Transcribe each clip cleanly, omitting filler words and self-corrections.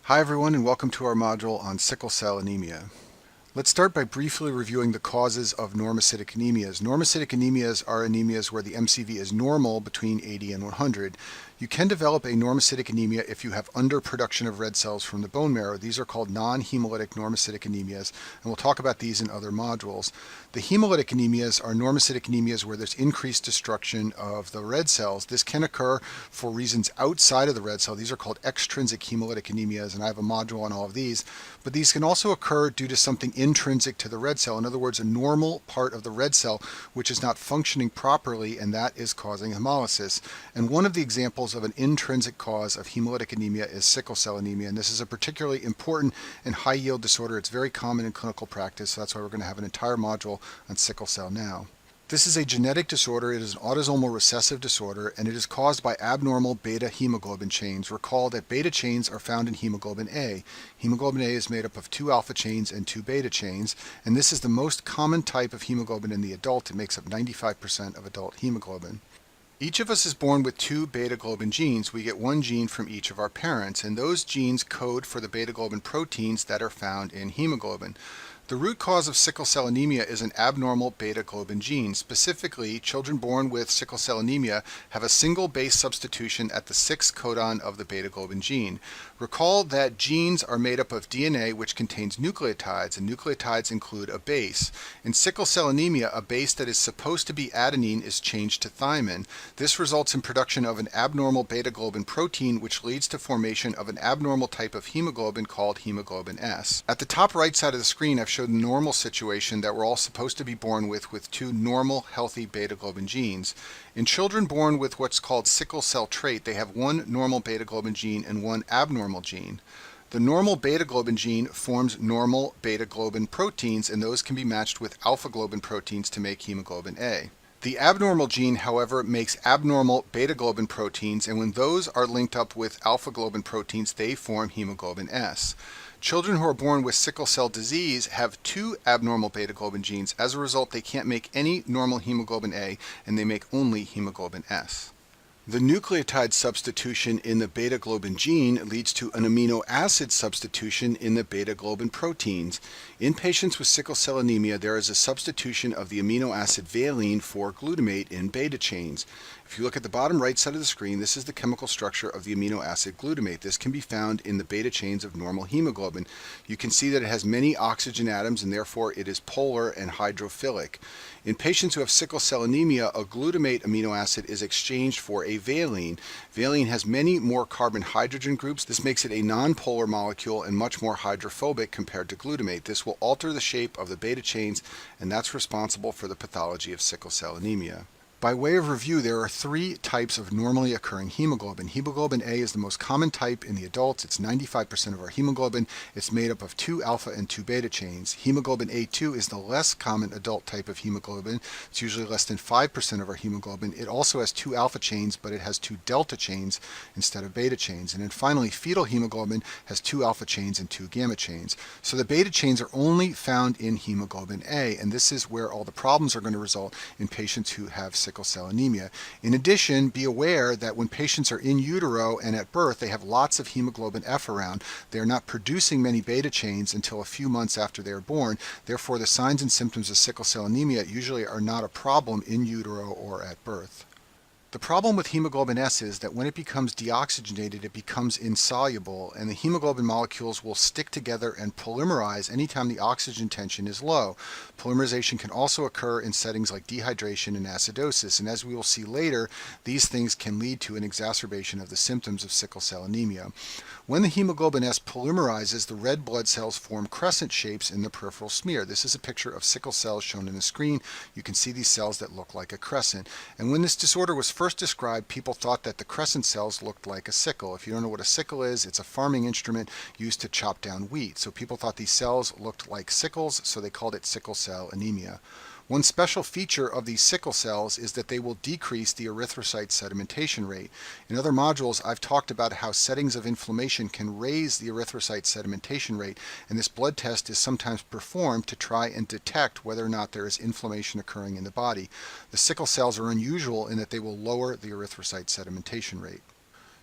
Hi everyone, and welcome to our module on sickle cell anemia. Let's start by briefly reviewing the causes of normocytic anemias. Normocytic anemias are anemias where the MCV is normal between 80 and 100. You can develop a normocytic anemia if you have underproduction of red cells from the bone marrow. These are called non-hemolytic normocytic anemias, and we'll talk about these in other modules. The hemolytic anemias are normocytic anemias where there's increased destruction of the red cells. This can occur for reasons outside of the red cell. These are called extrinsic hemolytic anemias, and I have a module on all of these. But these can also occur due to something intrinsic to the red cell. In other words, a normal part of the red cell which is not functioning properly, and that is causing hemolysis. And one of the examples of an intrinsic cause of hemolytic anemia is sickle cell anemia, and this is a particularly important and high yield disorder. It's very common in clinical practice, so that's why we're going to have an entire module on sickle cell now. This is a genetic disorder. It is an autosomal recessive disorder, and it is caused by abnormal beta hemoglobin chains. Recall that beta chains are found in hemoglobin A. Hemoglobin A is made up of 2 alpha chains and 2 beta chains, and this is the most common type of hemoglobin in the adult. It makes up 95% of adult hemoglobin. Each of us is born with 2 beta globin genes. We get 1 gene from each of our parents, and those genes code for the beta globin proteins that are found in hemoglobin. The root cause of sickle cell anemia is an abnormal beta globin gene. Specifically, children born with sickle cell anemia have a single base substitution at the 6th codon of the beta globin gene. Recall that genes are made up of DNA which contains nucleotides, and nucleotides include a base. In sickle cell anemia, a base that is supposed to be adenine is changed to thymine. This results in production of an abnormal beta globin protein, which leads to formation of an abnormal type of hemoglobin called hemoglobin S. At the top right side of the screen, I've showed the normal situation that we're all supposed to be born with 2 normal, healthy beta globin genes. In children born with what's called sickle cell trait, they have 1 normal beta globin gene and 1 abnormal gene. The normal beta globin gene forms normal beta globin proteins, and those can be matched with alpha globin proteins to make hemoglobin A. The abnormal gene, however, makes abnormal beta globin proteins, and when those are linked up with alpha globin proteins, they form hemoglobin S. Children who are born with sickle cell disease have 2 abnormal beta globin genes. As a result, they can't make any normal hemoglobin A, and they make only hemoglobin S. The nucleotide substitution in the beta globin gene leads to an amino acid substitution in the beta globin proteins. In patients with sickle cell anemia, there is a substitution of the amino acid valine for glutamate in beta chains. If you look at the bottom right side of the screen, this is the chemical structure of the amino acid glutamate. This can be found in the beta chains of normal hemoglobin. You can see that it has many oxygen atoms, and therefore it is polar and hydrophilic. In patients who have sickle cell anemia, a glutamate amino acid is exchanged for a valine. Valine has many more carbon-hydrogen groups. This makes it a nonpolar molecule and much more hydrophobic compared to glutamate. This will alter the shape of the beta chains, and that's responsible for the pathology of sickle cell anemia. By way of review, there are 3 types of normally occurring hemoglobin. Hemoglobin A is the most common type in the adults. It's 95% of our hemoglobin. It's made up of 2 alpha and 2 beta chains. Hemoglobin A2 is the less common adult type of hemoglobin. It's usually less than 5% of our hemoglobin. It also has 2 alpha chains, but it has 2 delta chains instead of beta chains. And then finally, fetal hemoglobin has 2 alpha chains and 2 gamma chains. So the beta chains are only found in hemoglobin A, and this is where all the problems are going to result in patients who have sickle cell anemia. In addition, be aware that when patients are in utero and at birth, they have lots of hemoglobin F around. They are not producing many beta chains until a few months after they are born. Therefore, the signs and symptoms of sickle cell anemia usually are not a problem in utero or at birth. The problem with hemoglobin S is that when it becomes deoxygenated, it becomes insoluble, and the hemoglobin molecules will stick together and polymerize anytime the oxygen tension is low. Polymerization can also occur in settings like dehydration and acidosis, and as we will see later, these things can lead to an exacerbation of the symptoms of sickle cell anemia. When the hemoglobin S polymerizes, the red blood cells form crescent shapes in the peripheral smear. This is a picture of sickle cells shown in the screen. You can see these cells that look like a crescent. And when this disorder was first described, people thought that the crescent cells looked like a sickle. If you don't know what a sickle is, it's a farming instrument used to chop down wheat. So people thought these cells looked like sickles, so they called it sickle cell anemia. One special feature of these sickle cells is that they will decrease the erythrocyte sedimentation rate. In other modules, I've talked about how settings of inflammation can raise the erythrocyte sedimentation rate, and this blood test is sometimes performed to try and detect whether or not there is inflammation occurring in the body. The sickle cells are unusual in that they will lower the erythrocyte sedimentation rate.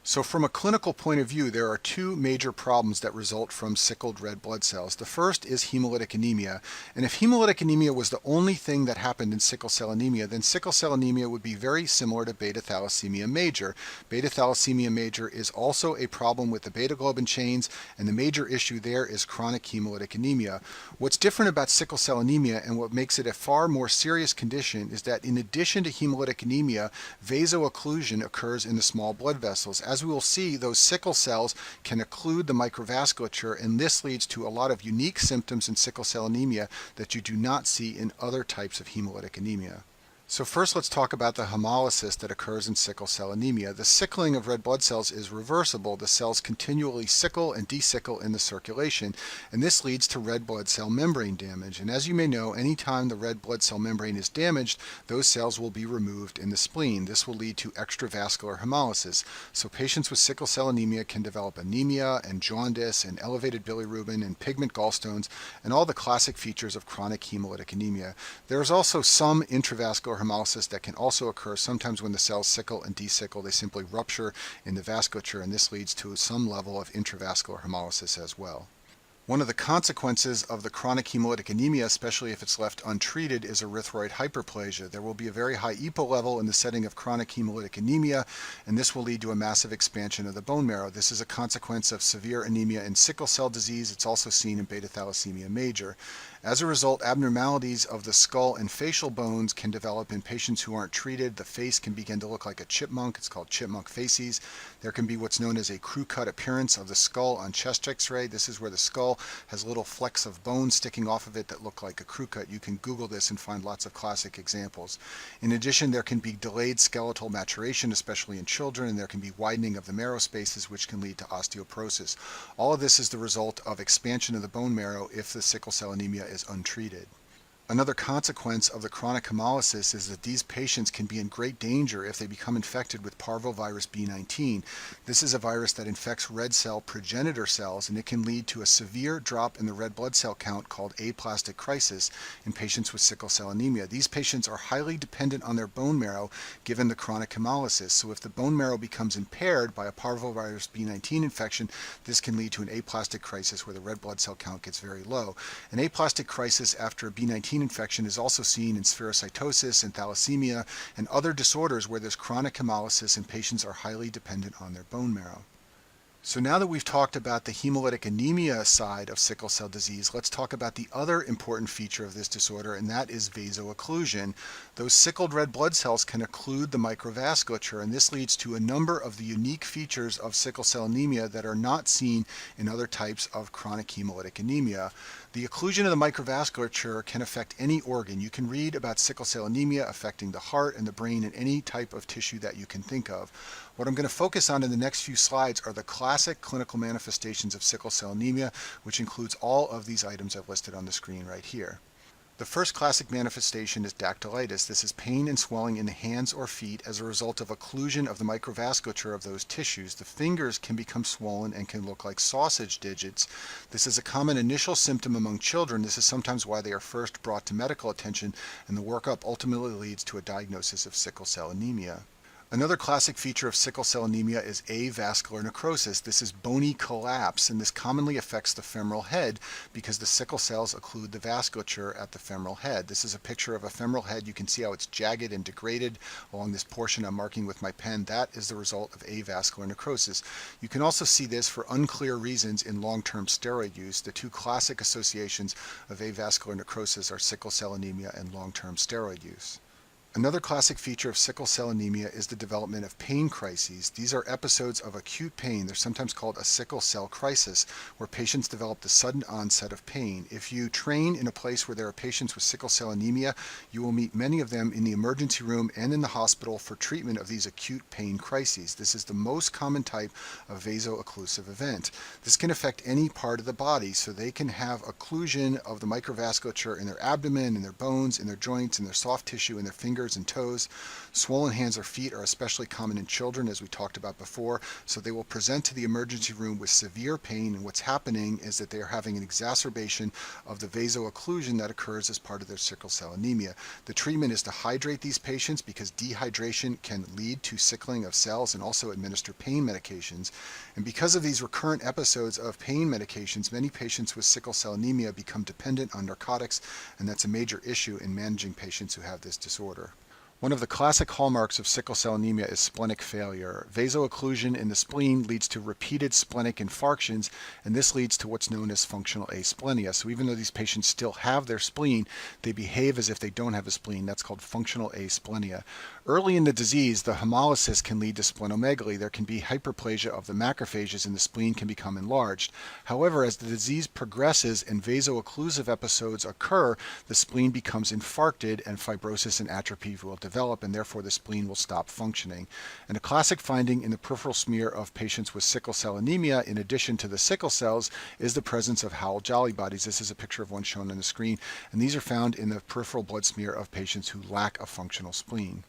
So from a clinical point of view, there are two major problems that result from sickled red blood cells. The first is hemolytic anemia. And if hemolytic anemia was the only thing that happened in sickle cell anemia, then sickle cell anemia would be very similar to beta thalassemia major. Beta thalassemia major is also a problem with the beta globin chains, and the major issue there is chronic hemolytic anemia. What's different about sickle cell anemia and what makes it a far more serious condition is that in addition to hemolytic anemia, vasoocclusion occurs in the small blood vessels. As we will see, those sickle cells can occlude the microvasculature, and this leads to a lot of unique symptoms in sickle cell anemia that you do not see in other types of hemolytic anemia. So first let's talk about the hemolysis that occurs in sickle cell anemia. The sickling of red blood cells is reversible. The cells continually sickle and desickle in the circulation, and this leads to red blood cell membrane damage. And as you may know, anytime the red blood cell membrane is damaged, those cells will be removed in the spleen. This will lead to extravascular hemolysis. So patients with sickle cell anemia can develop anemia and jaundice and elevated bilirubin and pigment gallstones and all the classic features of chronic hemolytic anemia. There is also some intravascular hemolysis that can also occur. Sometimes when the cells sickle and desickle, they simply rupture in the vasculature, and this leads to some level of intravascular hemolysis as well. One of the consequences of the chronic hemolytic anemia, especially if it's left untreated, is erythroid hyperplasia. There will be a very high EPO level in the setting of chronic hemolytic anemia, and this will lead to a massive expansion of the bone marrow. This is a consequence of severe anemia in sickle cell disease. It's also seen in beta thalassemia major. As a result, abnormalities of the skull and facial bones can develop in patients who aren't treated. The face can begin to look like a chipmunk. It's called chipmunk facies. There can be what's known as a crew cut appearance of the skull on chest x-ray. This is where the skull has little flecks of bone sticking off of it that look like a crew cut. You can Google this and find lots of classic examples. In addition, there can be delayed skeletal maturation, especially in children, and there can be widening of the marrow spaces, which can lead to osteoporosis. All of this is the result of expansion of the bone marrow if the sickle cell anemia is untreated. Another consequence of the chronic hemolysis is that these patients can be in great danger if they become infected with parvovirus B19. This is a virus that infects red cell progenitor cells, and it can lead to a severe drop in the red blood cell count called aplastic crisis in patients with sickle cell anemia. These patients are highly dependent on their bone marrow given the chronic hemolysis. So if the bone marrow becomes impaired by a parvovirus B19 infection, this can lead to an aplastic crisis where the red blood cell count gets very low. An aplastic crisis after a B19 infection is also seen in spherocytosis and thalassemia and other disorders where there's chronic hemolysis and patients are highly dependent on their bone marrow. So now that we've talked about the hemolytic anemia side of sickle cell disease, let's talk about the other important feature of this disorder, and that is vasoocclusion. Those sickled red blood cells can occlude the microvasculature, and this leads to a number of the unique features of sickle cell anemia that are not seen in other types of chronic hemolytic anemia. The occlusion of the microvasculature can affect any organ. You can read about sickle cell anemia affecting the heart and the brain and any type of tissue that you can think of. What I'm going to focus on in the next few slides are the classic clinical manifestations of sickle cell anemia, which includes all of these items I've listed on the screen right here. The first classic manifestation is dactylitis. This is pain and swelling in the hands or feet as a result of occlusion of the microvasculature of those tissues. The fingers can become swollen and can look like sausage digits. This is a common initial symptom among children. This is sometimes why they are first brought to medical attention, and the workup ultimately leads to a diagnosis of sickle cell anemia. Another classic feature of sickle cell anemia is avascular necrosis. This is bony collapse, and this commonly affects the femoral head because the sickle cells occlude the vasculature at the femoral head. This is a picture of a femoral head. You can see how it's jagged and degraded along this portion I'm marking with my pen. That is the result of avascular necrosis. You can also see this for unclear reasons in long-term steroid use. The two classic associations of avascular necrosis are sickle cell anemia and long-term steroid use. Another classic feature of sickle cell anemia is the development of pain crises. These are episodes of acute pain. They're sometimes called a sickle cell crisis, where patients develop the sudden onset of pain. If you train in a place where there are patients with sickle cell anemia, you will meet many of them in the emergency room and in the hospital for treatment of these acute pain crises. This is the most common type of vasoocclusive event. This can affect any part of the body, so they can have occlusion of the microvasculature in their abdomen, in their bones, in their joints, in their soft tissue, in their fingers, fingers and toes. Swollen hands or feet are especially common in children, as we talked about before, so they will present to the emergency room with severe pain, and what's happening is that they are having an exacerbation of the vaso-occlusion that occurs as part of their sickle cell anemia. The treatment is to hydrate these patients because dehydration can lead to sickling of cells, and also administer pain medications. And because of these recurrent episodes of pain medications, many patients with sickle cell anemia become dependent on narcotics, and that's a major issue in managing patients who have this disorder. One of the classic hallmarks of sickle cell anemia is splenic failure. Vaso-occlusion in the spleen leads to repeated splenic infarctions, and this leads to what's known as functional asplenia. So even though these patients still have their spleen, they behave as if they don't have a spleen. That's called functional asplenia. Early in the disease, the hemolysis can lead to splenomegaly. There can be hyperplasia of the macrophages, and the spleen can become enlarged. However, as the disease progresses and vaso-occlusive episodes occur, the spleen becomes infarcted, and fibrosis and atrophy will develop, and therefore the spleen will stop functioning. And a classic finding in the peripheral smear of patients with sickle cell anemia, in addition to the sickle cells, is the presence of Howell-Jolly bodies. This is a picture of one shown on the screen, and these are found in the peripheral blood smear of patients who lack a functional spleen.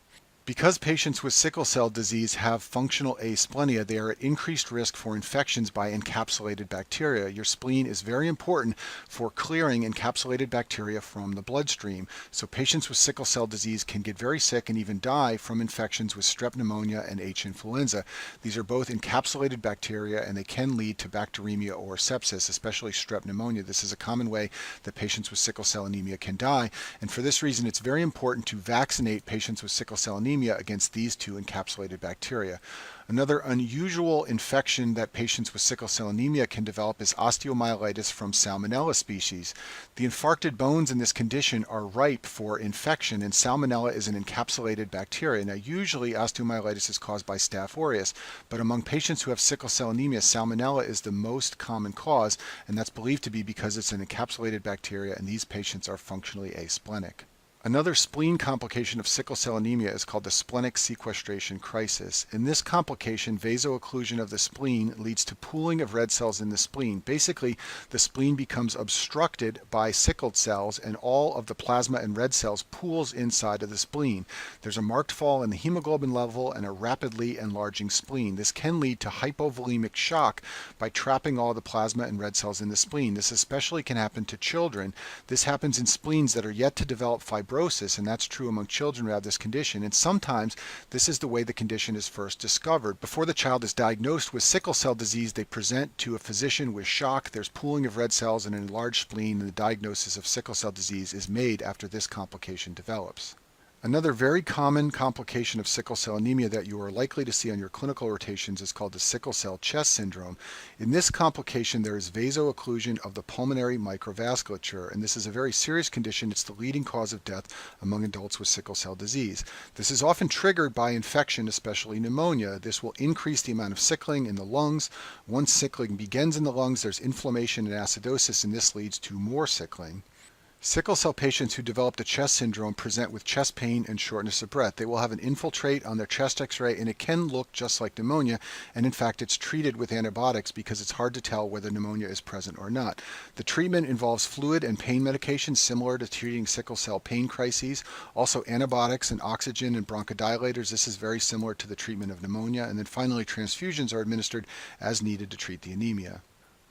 Because patients with sickle cell disease have functional asplenia, they are at increased risk for infections by encapsulated bacteria. Your spleen is very important for clearing encapsulated bacteria from the bloodstream. So patients with sickle cell disease can get very sick and even die from infections with strep pneumonia and H. influenza. These are both encapsulated bacteria, and they can lead to bacteremia or sepsis, especially strep pneumonia. This is a common way that patients with sickle cell anemia can die. And for this reason, it's very important to vaccinate patients with sickle cell anemia against these two encapsulated bacteria. Another unusual infection that patients with sickle cell anemia can develop is osteomyelitis from Salmonella species. The infarcted bones in this condition are ripe for infection, and Salmonella is an encapsulated bacteria. Now, usually osteomyelitis is caused by Staph aureus, but among patients who have sickle cell anemia, Salmonella is the most common cause, and that's believed to be because it's an encapsulated bacteria, and these patients are functionally asplenic. Another spleen complication of sickle cell anemia is called the splenic sequestration crisis. In this complication, vaso-occlusion of the spleen leads to pooling of red cells in the spleen. Basically, the spleen becomes obstructed by sickled cells, and all of the plasma and red cells pools inside of the spleen. There's a marked fall in the hemoglobin level and a rapidly enlarging spleen. This can lead to hypovolemic shock by trapping all the plasma and red cells in the spleen. This especially can happen to children. This happens in spleens that are yet to develop fibrosis, and that's true among children who have this condition. And sometimes this is the way the condition is first discovered. Before the child is diagnosed with sickle cell disease, they present to a physician with shock. There's pooling of red cells and an enlarged spleen, and the diagnosis of sickle cell disease is made after this complication develops. Another very common complication of sickle cell anemia that you are likely to see on your clinical rotations is called the sickle cell chest syndrome. In this complication, there is vaso-occlusion of the pulmonary microvasculature, and this is a very serious condition. It's the leading cause of death among adults with sickle cell disease. This is often triggered by infection, especially pneumonia. This will increase the amount of sickling in the lungs. Once sickling begins in the lungs, there's inflammation and acidosis, and this leads to more sickling. Sickle cell patients who develop the chest syndrome present with chest pain and shortness of breath. They will have an infiltrate on their chest x-ray, and it can look just like pneumonia, and in fact it's treated with antibiotics because it's hard to tell whether pneumonia is present or not. The treatment involves fluid and pain medication similar to treating sickle cell pain crises, also antibiotics and oxygen and bronchodilators. This is very similar to the treatment of pneumonia, and then finally transfusions are administered as needed to treat the anemia.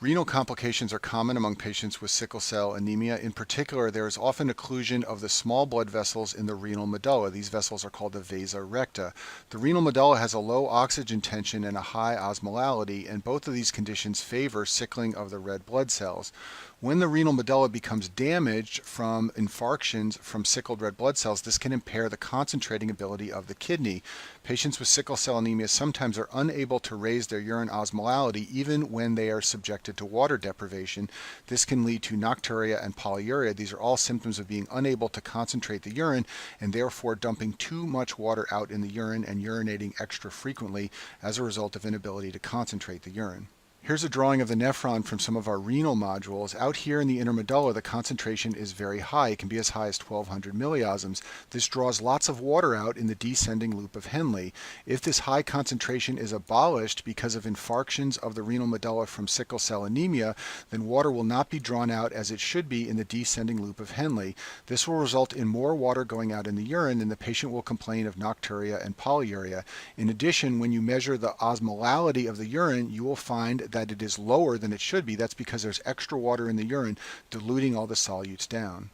Renal complications are common among patients with sickle cell anemia. In particular, there is often occlusion of the small blood vessels in the renal medulla. These vessels are called the vasa recta. The renal medulla has a low oxygen tension and a high osmolality, and both of these conditions favor sickling of the red blood cells. When the renal medulla becomes damaged from infarctions from sickled red blood cells, this can impair the concentrating ability of the kidney. Patients with sickle cell anemia sometimes are unable to raise their urine osmolality even when they are subjected to water deprivation. This can lead to nocturia and polyuria. These are all symptoms of being unable to concentrate the urine and therefore dumping too much water out in the urine and urinating extra frequently as a result of inability to concentrate the urine. Here's a drawing of the nephron from some of our renal modules. Out here in the inner medulla, the concentration is very high. It can be as high as 1200 milliosms. This draws lots of water out in the descending loop of Henle. If this high concentration is abolished because of infarctions of the renal medulla from sickle cell anemia, then water will not be drawn out as it should be in the descending loop of Henle. This will result in more water going out in the urine, and the patient will complain of nocturia and polyuria. In addition, when you measure the osmolality of the urine, you will find that it is lower than it should be. That's because there's extra water in the urine diluting all the solutes down.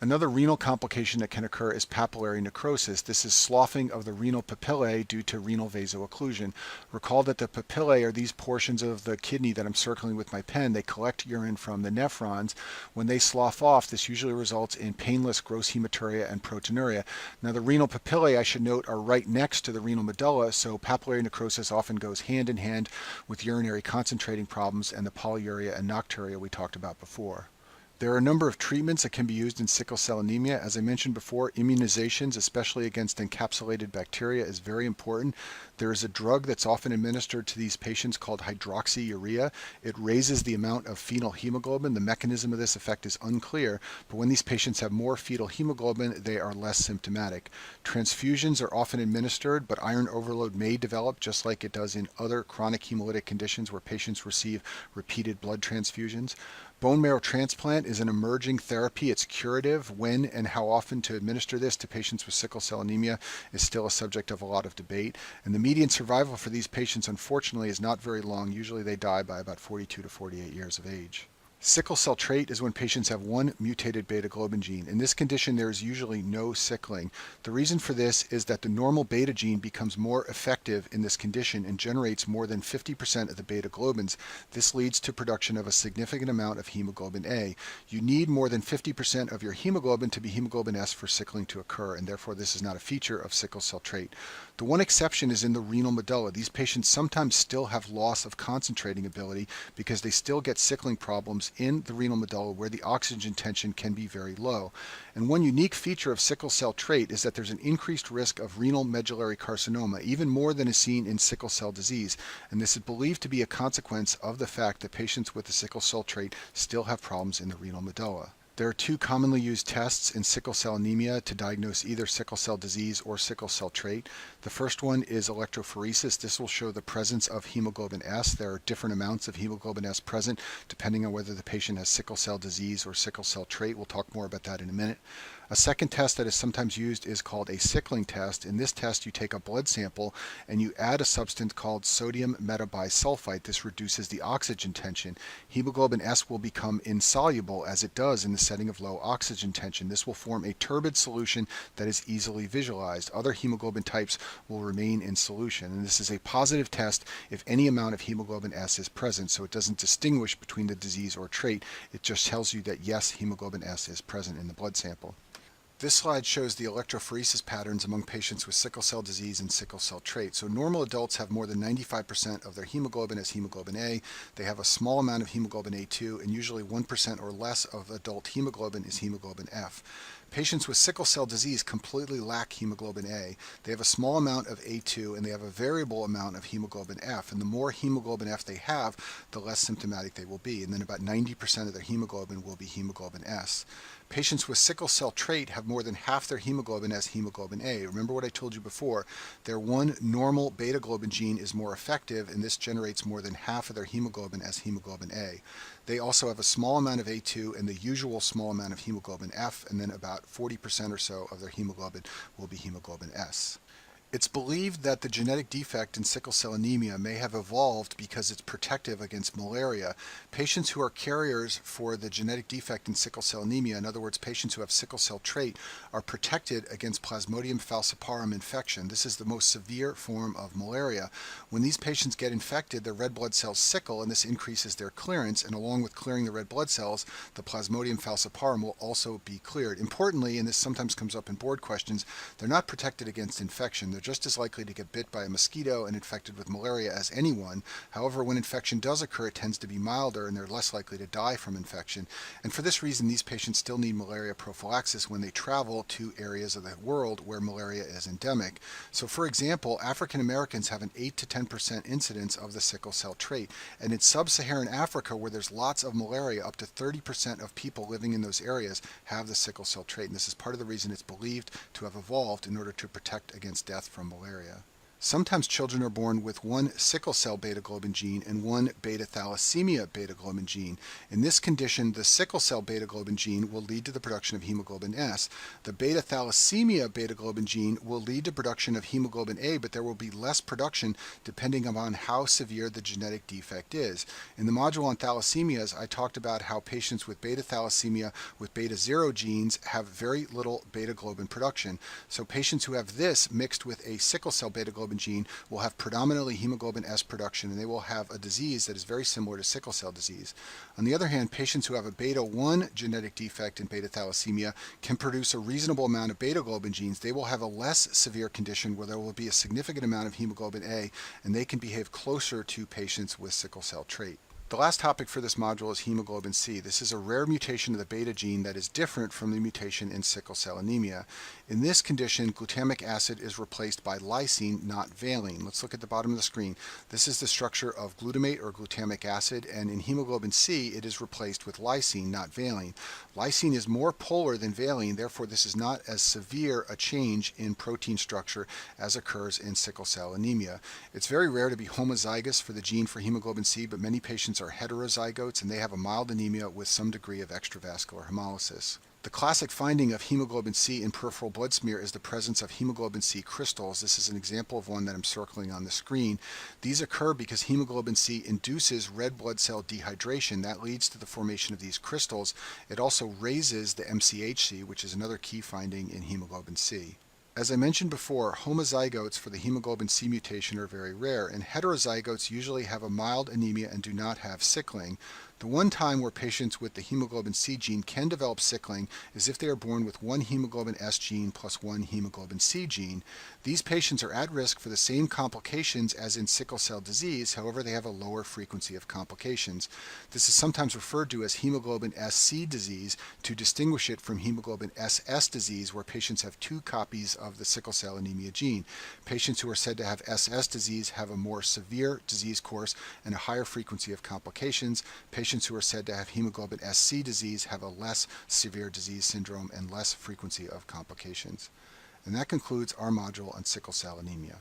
Another renal complication that can occur is papillary necrosis. This is sloughing of the renal papillae due to renal vaso-occlusion. Recall that the papillae are these portions of the kidney that I'm circling with my pen. They collect urine from the nephrons. When they slough off, this usually results in painless gross hematuria and proteinuria. Now, the renal papillae, I should note, are right next to the renal medulla, so papillary necrosis often goes hand in hand with urinary concentrating problems and the polyuria and nocturia we talked about before. There are a number of treatments that can be used in sickle cell anemia. As I mentioned before, immunizations, especially against encapsulated bacteria, is very important. There is a drug that's often administered to these patients called hydroxyurea. It raises the amount of fetal hemoglobin. The mechanism of this effect is unclear, but when these patients have more fetal hemoglobin, they are less symptomatic. Transfusions are often administered, but iron overload may develop just like it does in other chronic hemolytic conditions where patients receive repeated blood transfusions. Bone marrow transplant is an emerging therapy. It's curative. When and how often to administer this to patients with sickle cell anemia is still a subject of a lot of debate. And the median survival for these patients, unfortunately, is not very long. Usually they die by about 42 to 48 years of age. Sickle cell trait is when patients have one mutated beta globin gene. In this condition, there is usually no sickling. The reason for this is that the normal beta gene becomes more effective in this condition and generates more than 50% of the beta globins. This leads to production of a significant amount of hemoglobin A. You need more than 50% of your hemoglobin to be hemoglobin S for sickling to occur, and therefore this is not a feature of sickle cell trait. The one exception is in the renal medulla. These patients sometimes still have loss of concentrating ability because they still get sickling problems in the renal medulla where the oxygen tension can be very low. And one unique feature of sickle cell trait is that there's an increased risk of renal medullary carcinoma, even more than is seen in sickle cell disease. And this is believed to be a consequence of the fact that patients with the sickle cell trait still have problems in the renal medulla. There are two commonly used tests in sickle cell anemia to diagnose either sickle cell disease or sickle cell trait. The first one is electrophoresis. This will show the presence of hemoglobin S. There are different amounts of hemoglobin S present depending on whether the patient has sickle cell disease or sickle cell trait. We'll talk more about that in a minute. A second test that is sometimes used is called a sickling test. In this test, you take a blood sample and you add a substance called sodium metabisulfite. This reduces the oxygen tension. Hemoglobin S will become insoluble as it does in the setting of low oxygen tension. This will form a turbid solution that is easily visualized. Other hemoglobin types will remain in solution. And this is a positive test if any amount of hemoglobin S is present. So it doesn't distinguish between the disease or trait. It just tells you that yes, hemoglobin S is present in the blood sample. This slide shows the electrophoresis patterns among patients with sickle cell disease and sickle cell trait. So normal adults have more than 95% of their hemoglobin as hemoglobin A. They have a small amount of hemoglobin A2, and usually 1% or less of adult hemoglobin is hemoglobin F. Patients with sickle cell disease completely lack hemoglobin A. They have a small amount of A2 and they have a variable amount of hemoglobin F. And the more hemoglobin F they have, the less symptomatic they will be. And then about 90% of their hemoglobin will be hemoglobin S. Patients with sickle cell trait have more than half their hemoglobin as hemoglobin A. Remember what I told you before. Their one normal beta globin gene is more effective, and this generates more than half of their hemoglobin as hemoglobin A. They also have a small amount of A2 and the usual small amount of hemoglobin F, and then about 40% or so of their hemoglobin will be hemoglobin S. It's believed that the genetic defect in sickle cell anemia may have evolved because it's protective against malaria. Patients who are carriers for the genetic defect in sickle cell anemia, in other words, patients who have sickle cell trait, are protected against Plasmodium falciparum infection. This is the most severe form of malaria. When these patients get infected, their red blood cells sickle, and this increases their clearance, and along with clearing the red blood cells, the Plasmodium falciparum will also be cleared. Importantly, and this sometimes comes up in board questions, they're not protected against infection. They're just as likely to get bit by a mosquito and infected with malaria as anyone. However, when infection does occur, it tends to be milder and they're less likely to die from infection. And for this reason, these patients still need malaria prophylaxis when they travel to areas of the world where malaria is endemic. So for example, African Americans have an 8 to 10% incidence of the sickle cell trait. And in sub-Saharan Africa, where there's lots of malaria, up to 30% of people living in those areas have the sickle cell trait. And this is part of the reason it's believed to have evolved in order to protect against death from malaria. Sometimes children are born with one sickle cell beta globin gene and one beta thalassemia beta globin gene. In this condition, the sickle cell beta globin gene will lead to the production of hemoglobin S. The beta thalassemia beta globin gene will lead to production of hemoglobin A, but there will be less production depending upon how severe the genetic defect is. In the module on thalassemias, I talked about how patients with beta thalassemia with beta 0 genes have very little beta globin production. So patients who have this mixed with a sickle cell beta globin gene will have predominantly hemoglobin S production, and they will have a disease that is very similar to sickle cell disease. On the other hand, patients who have a beta 1 genetic defect in beta thalassemia can produce a reasonable amount of beta globin genes. They will have a less severe condition where there will be a significant amount of hemoglobin A, and they can behave closer to patients with sickle cell trait. The last topic for this module is hemoglobin C. This is a rare mutation of the beta gene that is different from the mutation in sickle cell anemia. In this condition, glutamic acid is replaced by lysine, not valine. Let's look at the bottom of the screen. This is the structure of glutamate or glutamic acid, and in hemoglobin C, it is replaced with lysine, not valine. Lysine is more polar than valine, therefore this is not as severe a change in protein structure as occurs in sickle cell anemia. It's very rare to be homozygous for the gene for hemoglobin C, but many patients are heterozygotes and they have a mild anemia with some degree of extravascular hemolysis. The classic finding of hemoglobin C in peripheral blood smear is the presence of hemoglobin C crystals. This is an example of one that I'm circling on the screen. These occur because hemoglobin C induces red blood cell dehydration. That leads to the formation of these crystals. It also raises the MCHC, which is another key finding in hemoglobin C. As I mentioned before, homozygotes for the hemoglobin C mutation are very rare, and heterozygotes usually have a mild anemia and do not have sickling. The one time where patients with the hemoglobin C gene can develop sickling is if they are born with one hemoglobin S gene plus one hemoglobin C gene. These patients are at risk for the same complications as in sickle cell disease, however they have a lower frequency of complications. This is sometimes referred to as hemoglobin SC disease to distinguish it from hemoglobin SS disease, where patients have two copies of the sickle cell anemia gene. Patients who are said to have SS disease have a more severe disease course and a higher frequency of complications. Patients who are said to have hemoglobin SC disease have a less severe disease syndrome and less frequency of complications. And that concludes our module on sickle cell anemia.